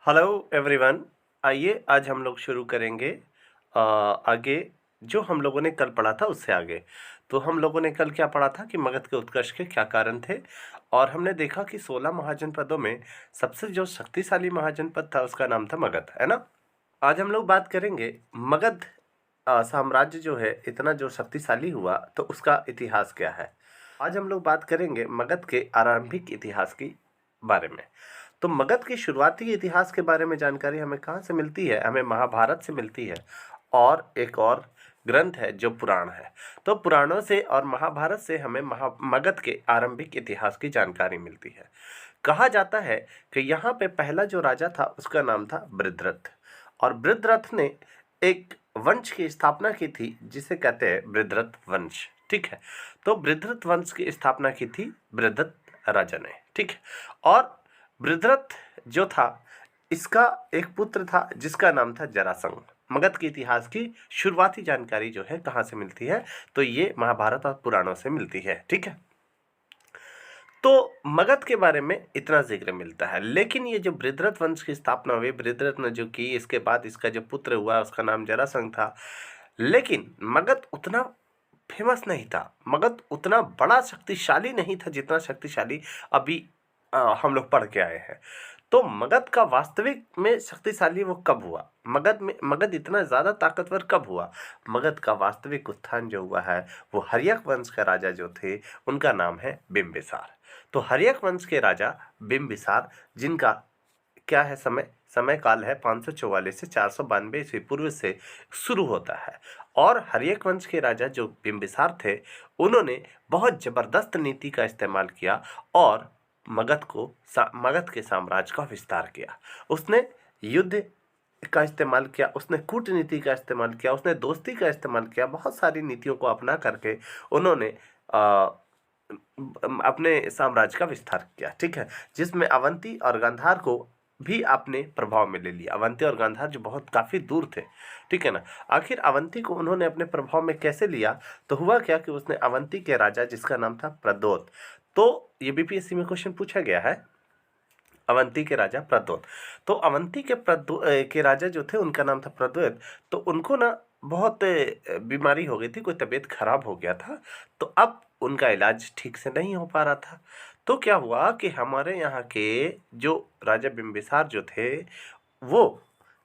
Hello everyone. आइए आज हम लोग शुरू करेंगे आगे जो हम लोगों ने कल पढ़ा था उससे आगे। तो हम लोगों ने कल क्या पढ़ा था कि मगध के उत्कर्ष के क्या कारण थे, और हमने देखा कि 16 महाजनपदों में सबसे जो शक्तिशाली महाजनपद था उसका नाम था मगध, है ना। आज हम लोग बात करेंगे मगध साम्राज्य जो है इतना जो शक्तिशाली हुआ तो उसका इतिहास क्या है। आज हम लोग बात करेंगे मगध के आरंभिक इतिहास की बारे में। तो मगध के शुरुआती इतिहास के बारे में जानकारी हमें कहाँ से मिलती है? हमें महाभारत से मिलती है, और एक और ग्रंथ है जो पुराण है। तो पुराणों से और महाभारत से हमें मगध के आरंभिक इतिहास की जानकारी मिलती है। कहा जाता है कि यहाँ पे पहला जो राजा था उसका नाम था बृहद्रथ, और बृहद्रथ ने एक वंश की स्थापना की थी जिसे कहते हैं बृहद्रथ वंश। ठीक है, तो बृहद्रथ वंश की स्थापना की थी बृहद्रथ राजा ने। ठीक है, और बृहद्रथ जो था इसका एक पुत्र था जिसका नाम था जरासंध। मगध के इतिहास की शुरुआती जानकारी जो है कहाँ से मिलती है? तो ये महाभारत और पुराणों से मिलती है। ठीक है, तो मगध के बारे में इतना जिक्र मिलता है। लेकिन ये जो बृहद्रथ वंश की स्थापना हुई, बृहद्रथ ने जो की, इसके बाद इसका जो पुत्र हुआ उसका नाम जरासंध था। लेकिन मगध उतना फेमस नहीं था, मगध उतना बड़ा शक्तिशाली नहीं था जितना शक्तिशाली अभी हम लोग पढ़ के आए हैं। तो मगध का वास्तविक में शक्तिशाली वो कब हुआ? मगध इतना ज़्यादा ताकतवर कब हुआ? मगध का वास्तविक उत्थान जो हुआ है वो हर्यक वंश का राजा जो थे उनका नाम है बिंबिसार। तो हर्यक वंश के राजा बिंबिसार, जिनका क्या है समय काल है 544 से 492 ईस्वी पूर्व से शुरू होता है। और हर्यक वंश के राजा जो बिंबिसार थे उन्होंने बहुत जबरदस्त नीति का इस्तेमाल किया और मगध के साम्राज्य का विस्तार किया। उसने युद्ध का इस्तेमाल किया, उसने कूटनीति का इस्तेमाल किया, उसने दोस्ती का इस्तेमाल किया। बहुत सारी नीतियों को अपना करके उन्होंने अपने साम्राज्य का विस्तार किया। ठीक है, जिसमें अवंती और गांधार को भी अपने प्रभाव में ले लिया। अवंती और गांधार जो बहुत काफ़ी दूर थे, ठीक है ना। आखिर अवंती को उन्होंने अपने प्रभाव में कैसे लिया? तो हुआ क्या कि उसने अवंती के राजा जिसका नाम था प्रद्योत, तो ये बीपीएससी में क्वेश्चन पूछा गया है, अवंती के राजा प्रद्योत। तो अवंती के राजा जो थे उनका नाम था प्रद्योत। तो उनको ना बहुत बीमारी हो गई थी, कोई तबीयत खराब हो गया था। तो अब उनका इलाज ठीक से नहीं हो पा रहा था। तो क्या हुआ कि हमारे यहाँ के जो राजा बिंबिसार जो थे वो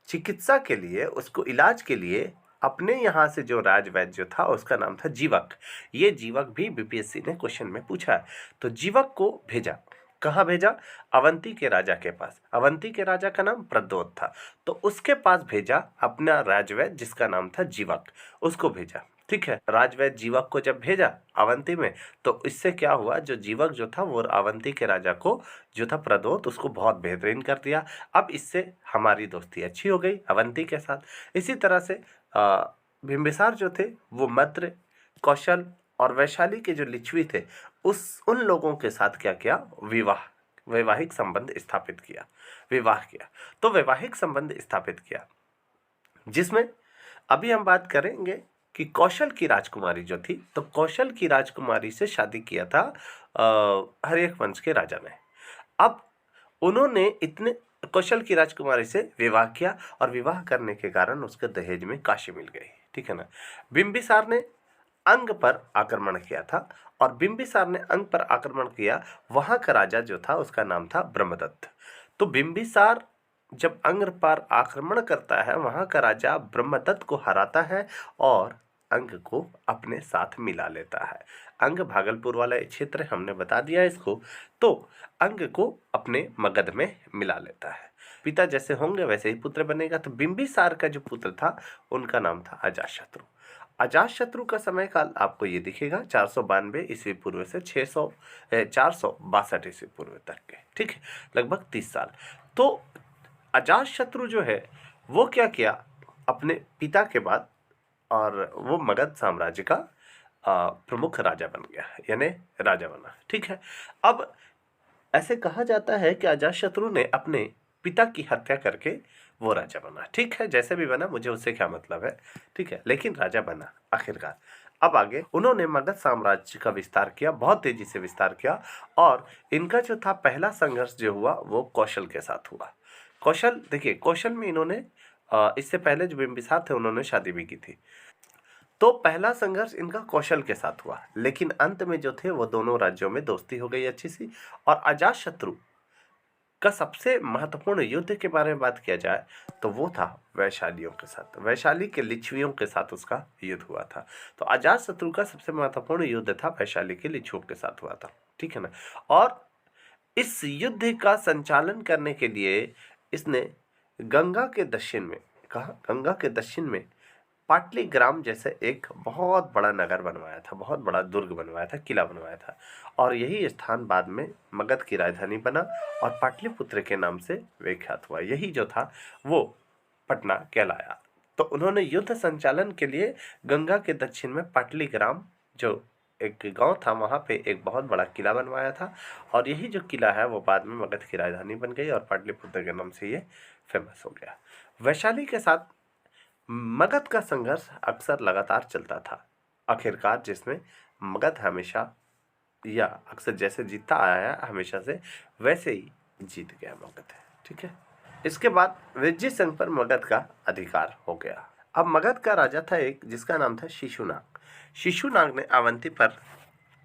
चिकित्सा के लिए, उसको इलाज के लिए अपने यहाँ से जो राजवैद्य जो था उसका नाम था जीवक। ये जीवक भी बीपीएससी ने क्वेश्चन में पूछा है। तो जीवक को भेजा, कहाँ भेजा? अवंती के राजा के पास। अवंती के राजा का नाम प्रद्योत था, तो उसके पास भेजा अपना राजवैद्य जिसका नाम था जीवक, उसको भेजा। ठीक है, राजवैद्य जीवक को जब भेजा अवंती में, तो इससे क्या हुआ, जो जीवक जो था वो अवंती के राजा को जो था प्रद्योत उसको बहुत बेहतरीन कर दिया। अब इससे हमारी दोस्ती अच्छी हो गई अवंती के साथ। इसी तरह से बिंबिसार जो थे वो मद्र, कौशल और वैशाली के जो लिच्छवी थे उन लोगों के साथ क्या किया? वैवाहिक संबंध स्थापित किया, विवाह किया। तो वैवाहिक संबंध स्थापित किया जिसमें अभी हम बात करेंगे कि कौशल की राजकुमारी जो थी, तो कौशल की राजकुमारी से शादी किया था हर्यक वंश के राजा ने। अब उन्होंने इतने कौशल की राजकुमारी से विवाह किया, और विवाह करने के कारण उसके दहेज में काशी मिल गई। ठीक है ना। बिंबिसार ने अंग पर आक्रमण किया था, और बिंबिसार ने अंग पर आक्रमण किया, वहां का राजा जो था उसका नाम था ब्रह्मदत्त। तो बिंबिसार जब अंग पर आक्रमण करता है, वहां का राजा ब्रह्मदत्त को हराता है और अंग को अपने साथ मिला लेता है। अंग भागलपुर वाला क्षेत्र हमने बता दिया इसको। तो अंग को अपने मगध में मिला लेता है। पिता जैसे होंगे वैसे ही पुत्र बनेगा। तो बिंबिसार का जो पुत्र था उनका नाम था अजातशत्रु। अजातशत्रु का समय काल आपको ये दिखेगा 492 ईस्वी पूर्व से 462 ईस्वी पूर्व तक के। ठीक है, लगभग 30 साल। तो अजातशत्रु जो है वो क्या किया अपने पिता के बाद, और वो मगध साम्राज्य का प्रमुख राजा बन गया, यानी राजा बना। ठीक है, अब ऐसे कहा जाता है कि अजातशत्रु ने अपने पिता की हत्या करके वो राजा बना। ठीक है, जैसे भी बना, मुझे उससे क्या मतलब है। ठीक है, लेकिन राजा बना आखिरकार। अब आगे उन्होंने मगध साम्राज्य का विस्तार किया, बहुत तेजी से विस्तार किया। और इनका जो था पहला संघर्ष जो हुआ वो कौशल के साथ हुआ। कौशल, देखिए कौशल में इन्होंने इससे पहले जो बिंबिसार थे उन्होंने शादी भी की थी। तो पहला संघर्ष इनका कौशल के साथ हुआ, लेकिन अंत में जो थे वो दोनों राज्यों में दोस्ती हो गई अच्छी सी। और अजातशत्रु का सबसे महत्वपूर्ण युद्ध के बारे में बात किया जाए तो वो था वैशालियों के साथ, वैशाली के लिच्छवियों के साथ उसका युद्ध हुआ था। तो अजातशत्रु का सबसे महत्वपूर्ण युद्ध था वैशाली के लिच्छुओं के साथ हुआ था, ठीक है ना। और इस युद्ध का संचालन करने के लिए इसने गंगा के दक्षिण में, कहा गंगा के दक्षिण में पाटलीग्राम जैसे एक बहुत बड़ा नगर बनवाया था, बहुत बड़ा दुर्ग बनवाया था, किला बनवाया था। और यही स्थान बाद में मगध की राजधानी बना और पाटलिपुत्र के नाम से विख्यात हुआ। यही जो था वो पटना कहलाया। तो उन्होंने युद्ध संचालन के लिए गंगा के दक्षिण में पाटलीग्राम जो एक गांव था वहां पे एक बहुत बड़ा किला बनवाया था। और यही जो किला है वो बाद में मगध की राजधानी बन गई और पाटलिपुत्र के नाम से ये फेमस हो गया। वैशाली के साथ मगध का संघर्ष अक्सर लगातार चलता था, आखिरकार जिसमें मगध हमेशा या अक्सर जैसे जीतता आया है हमेशा से वैसे ही जीत गया मगध, ठीक है। इसके बाद विजय संघ पर मगध का अधिकार हो गया। अब मगध का राजा था एक जिसका नाम था शिशुनाग। शिशुनाग ने अवंती पर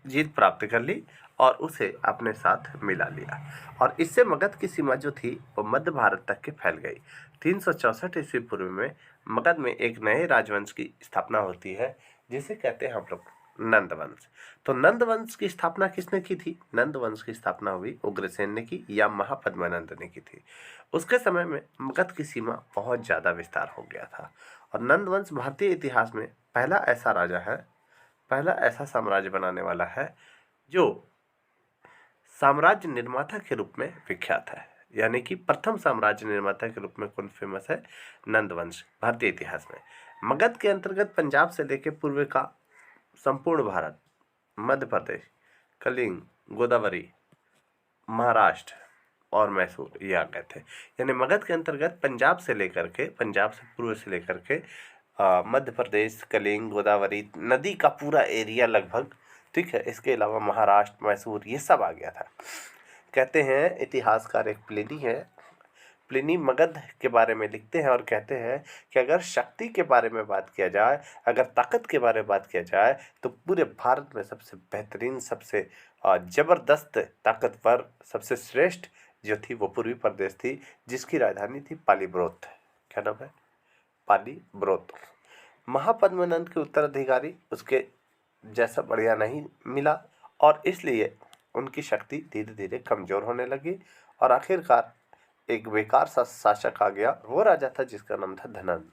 जीत प्राप्त कर ली और उसे अपने साथ मिला लिया। और इससे मगध की सीमा जो थी वो मध्य भारत तक के फैल गई। 364 ईस्वी पूर्व में मगध में एक नए राजवंश की स्थापना होती है जिसे कहते हैं हम लोग नंद वंश। तो नंद वंश की स्थापना किसने की थी? नंद वंश की स्थापना हुई उग्रसेन ने की या महापद्मानंद ने की थी। उसके समय में मगध की सीमा बहुत ज़्यादा विस्तार हो गया था। और नंद वंश भारतीय इतिहास में पहला ऐसा राजा है, पहला ऐसा साम्राज्य बनाने वाला है जो साम्राज्य निर्माता के रूप में विख्यात है। यानी कि प्रथम साम्राज्य निर्माता के रूप में कौन फेमस है? नंदवंश, भारतीय इतिहास में। मगध के अंतर्गत पंजाब से लेकर पूर्व का संपूर्ण भारत, मध्य प्रदेश, कलिंग, गोदावरी, महाराष्ट्र और मैसूर ये आ गए थे। यानी मगध के अंतर्गत पंजाब से लेकर के, पंजाब से पूर्व से लेकर के मध्य प्रदेश, कलिंग, गोदावरी नदी का पूरा एरिया लगभग, ठीक है। इसके अलावा महाराष्ट्र, मैसूर ये सब आ गया था। कहते हैं इतिहासकार एक प्लिनी है, प्लिनी मगध के बारे में लिखते हैं और कहते हैं कि अगर शक्ति के बारे में बात किया जाए, अगर ताकत के बारे में बात किया जाए तो पूरे भारत में सबसे बेहतरीन, सबसे जबरदस्त ताकतवर, सबसे श्रेष्ठ जो थी वो पूर्वी प्रदेश थी जिसकी राजधानी थी पालीब्रोत। क्या नाम है? पालीब्रोत। महापद्मानंद के उत्तराधिकारी उसके जैसा बढ़िया नहीं मिला और इसलिए उनकी शक्ति धीरे धीरे कमजोर होने लगी और आखिरकार एक बेकार सा शासक आ गया। वो राजा था जिसका नाम था धनंद।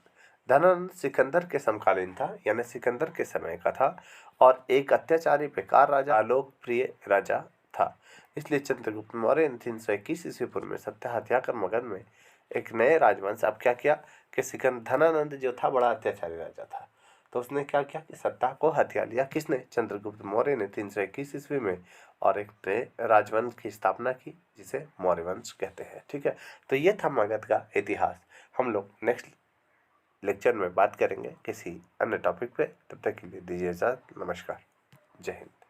धनंद सिकंदर के समकालीन था, यानी सिकंदर के समय का था और एक अत्याचारी बेकार राजा, अलोकप्रिय राजा था। इसलिए चंद्रगुप्त मौर्य ने 321 ईस्वी पूर्व में सत्ता हत्या कर मगध में एक नए राजवंश। अब क्या किया कि सिकंदर, धनानंद जो था बड़ा अत्याचारी राजा था, तो उसने क्या किया कि सत्ता को हथिया लिया। किसने? चंद्रगुप्त मौर्य ने 321 ईस्वी में, और एक नए राजवंश की स्थापना की जिसे मौर्य वंश कहते हैं, ठीक है। तो ये था मगध का इतिहास। हम लोग नेक्स्ट लेक्चर में बात करेंगे किसी अन्य टॉपिक पे। तब तक के लिए दीजिए इजाज़त। नमस्कार, जय हिंद।